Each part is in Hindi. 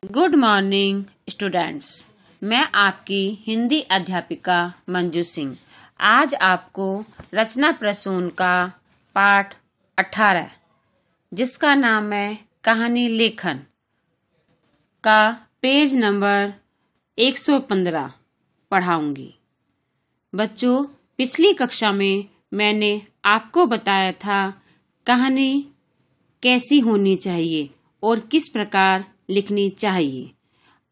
Good morning students. मैं आपकी हिंदी अध्यापिका मंजू सिंह आज आपको रचना प्रसून का पाठ 18 जिसका नाम है कहानी लेखन का पेज नंबर 115 पढ़ाऊंगी। बच्चों, पिछली कक्षा में मैंने आपको बताया था कहानी कैसी होनी चाहिए और किस प्रकार लिखनी चाहिए।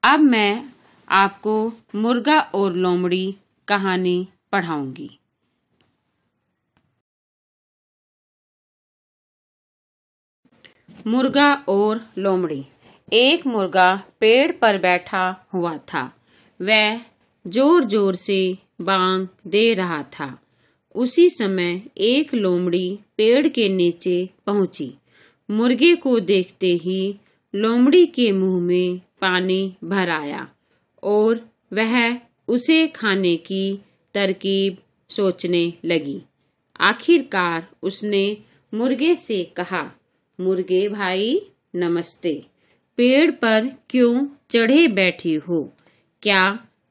अब मैं आपको मुर्गा और लोमड़ी कहानी पढ़ाऊंगी। मुर्गा और लोमड़ी। एक मुर्गा पेड़ पर बैठा हुआ था। वह जोर जोर से बांग दे रहा था। उसी समय एक लोमड़ी पेड़ के नीचे पहुंची। मुर्गे को देखते ही लोमड़ी के मुंह में पानी भर आया और वह उसे खाने की तरकीब सोचने लगी। आखिरकार उसने मुर्गे से कहा, मुर्गे भाई नमस्ते, पेड़ पर क्यों चढ़े बैठी हो? क्या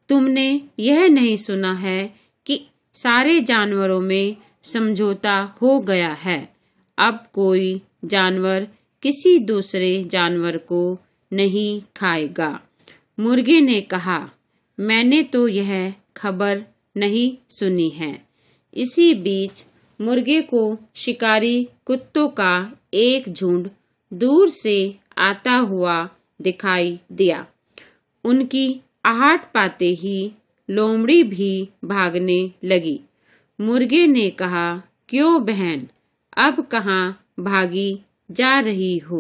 तुमने यह नहीं सुना है कि सारे जानवरों में समझौता हो गया है? अब कोई जानवर किसी दूसरे जानवर को नहीं खाएगा। मुर्गे ने कहा, मैंने तो यह खबर नहीं सुनी है। इसी बीच मुर्गे को शिकारी कुत्तों का एक झुंड दूर से आता हुआ दिखाई दिया। उनकी आहट पाते ही लोमड़ी भी भागने लगी। मुर्गे ने कहा, क्यों बहन, अब कहाँ भागी जा रही हो?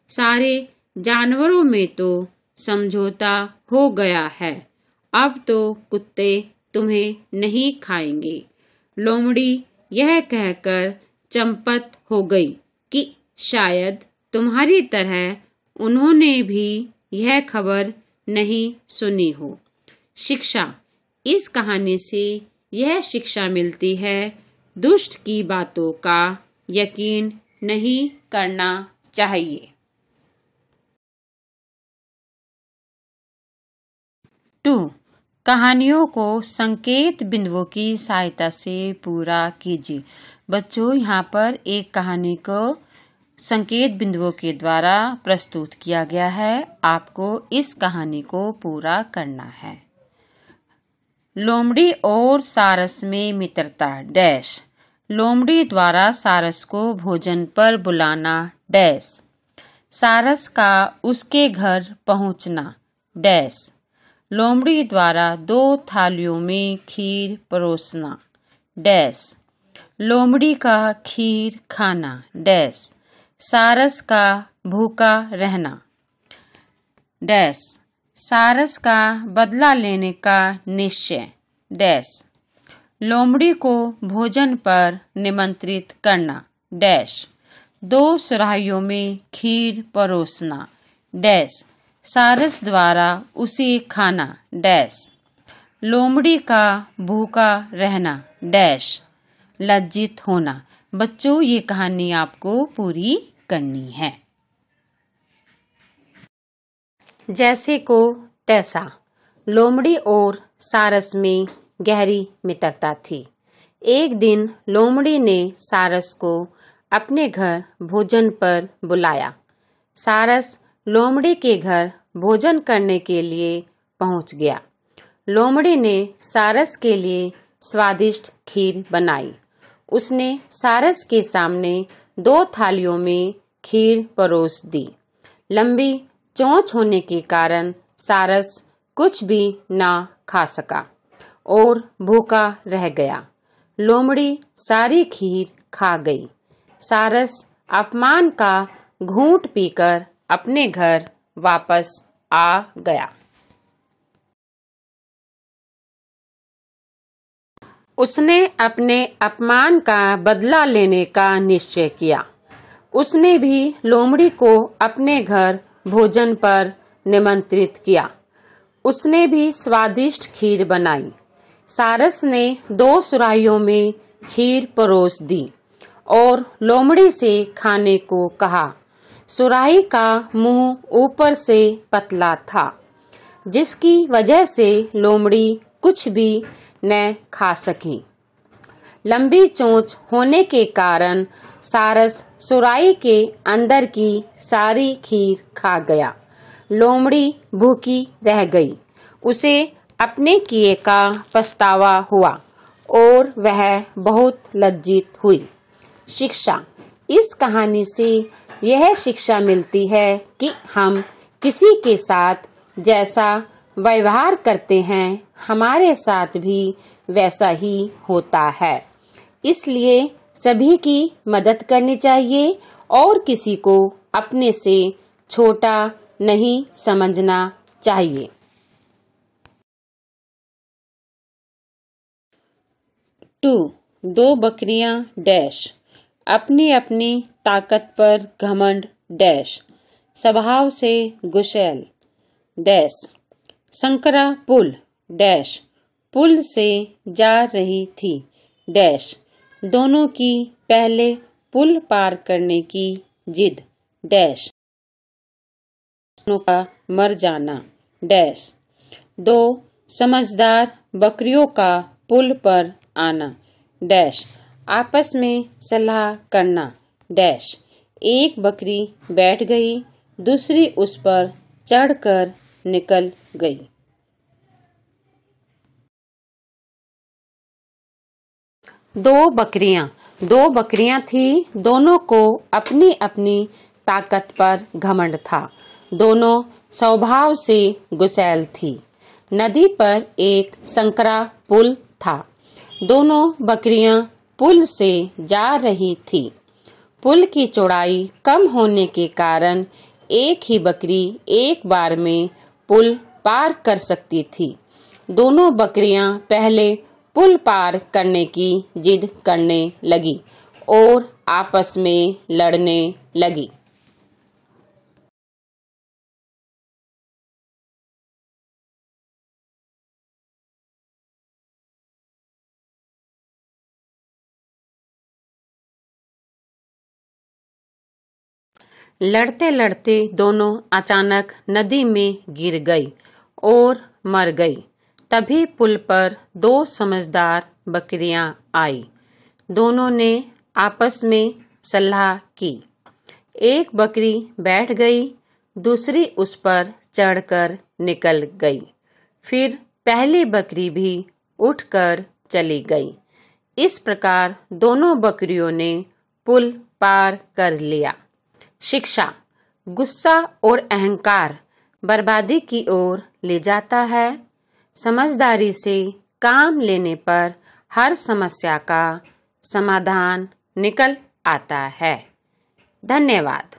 सारे जानवरों में तो समझौता हो गया है। अब तो कुत्ते तुम्हें नहीं खाएंगे। लोमड़ी यह कहकर चंपत हो गई कि शायद तुम्हारी तरह उन्होंने भी यह खबर नहीं सुनी हो। शिक्षा। इस कहानी से यह शिक्षा मिलती है, दुष्ट की बातों का यकीन नहीं करना चाहिए। 2. कहानियों को संकेत बिंदुओं की सहायता से पूरा कीजिए। बच्चों, यहाँ पर एक कहानी को संकेत बिंदुओं के द्वारा प्रस्तुत किया गया है। आपको इस कहानी को पूरा करना है। लोमड़ी और सारस में मित्रता डैश। लोमड़ी द्वारा सारस को भोजन पर बुलाना डैश। सारस का उसके घर पहुंचना डैश। लोमड़ी द्वारा 2 थालियों में खीर परोसना डैश। लोमड़ी का खीर खाना डैश। सारस का भूखा रहना डैश। सारस का बदला लेने का निश्चय डैश। लोमड़ी को भोजन पर निमंत्रित करना डैश। 2 सुराहियों में खीर परोसना डैश। सारस द्वारा उसे खाना डैश। लोमड़ी का भूखा रहना डैश। लज्जित होना। बच्चों, ये कहानी आपको पूरी करनी है। जैसे को तैसा। लोमड़ी और सारस में गहरी मित्रता थी। एक दिन लोमड़ी ने सारस को अपने घर भोजन पर बुलाया। सारस लोमड़ी के घर भोजन करने के लिए पहुंच गया। लोमड़ी ने सारस के लिए स्वादिष्ट खीर बनाई। उसने सारस के सामने 2 थालियों में खीर परोस दी। लंबी चोंच होने के कारण सारस कुछ भी ना खा सका और भूखा रह गया। लोमड़ी सारी खीर खा गई। सारस अपमान का घूंट पीकर अपने घर वापस आ गया। उसने अपने अपमान का बदला लेने का निश्चय किया। उसने भी लोमड़ी को अपने घर भोजन पर निमंत्रित किया। उसने भी स्वादिष्ट खीर बनाई। सारस ने 2 सुराहियों में खीर परोस दी और लोमड़ी से खाने को कहा। सुराही का मुंह ऊपर से पतला था, जिसकी वजह से लोमड़ी कुछ भी न खा सकी। लंबी चोंच होने के कारण सारस सुराही के अंदर की सारी खीर खा गया। लोमड़ी भूखी रह गई। उसे अपने किए का पछतावा हुआ और वह बहुत लज्जित हुई। शिक्षा: इस कहानी से यह शिक्षा मिलती है कि हम किसी के साथ जैसा व्यवहार करते हैं, हमारे साथ भी वैसा ही होता है। इसलिए सभी की मदद करनी चाहिए और किसी को अपने से छोटा नहीं समझना चाहिए। 2. दो बकरियां डैश। अपनी अपनी ताकत पर घमंड डैश। स्वभाव से गुस्सैल डैश। संकरा पुल डैश। पुल से जा रही थी डैश। दोनों की पहले पुल पार करने की जिद डैश। दोनों का मर जाना डैश। दो समझदार बकरियों का पुल पर आना डैश। आपस में सलाह करना डैश। एक बकरी बैठ गई, दूसरी उस पर चढ़कर निकल गई। दो बकरियां थी। दोनों को अपनी अपनी ताकत पर घमंड था। दोनों स्वभाव से गुस्सैल थी। नदी पर एक संकरा पुल था। दोनों बकरियां पुल से जा रही थी। पुल की चौड़ाई कम होने के कारण एक ही बकरी एक बार में पुल पार कर सकती थी। दोनों बकरियां पहले पुल पार करने की जिद करने लगी और आपस में लड़ने लगी। लड़ते लड़ते दोनों अचानक नदी में गिर गई और मर गई। तभी पुल पर दो समझदार बकरियां आई। दोनों ने आपस में सलाह की। एक बकरी बैठ गई, दूसरी उस पर चढ़कर निकल गई। फिर पहली बकरी भी उठकर चली गई। इस प्रकार दोनों बकरियों ने पुल पार कर लिया। शिक्षा: गुस्सा और अहंकार बर्बादी की ओर ले जाता है। समझदारी से काम लेने पर हर समस्या का समाधान निकल आता है। धन्यवाद।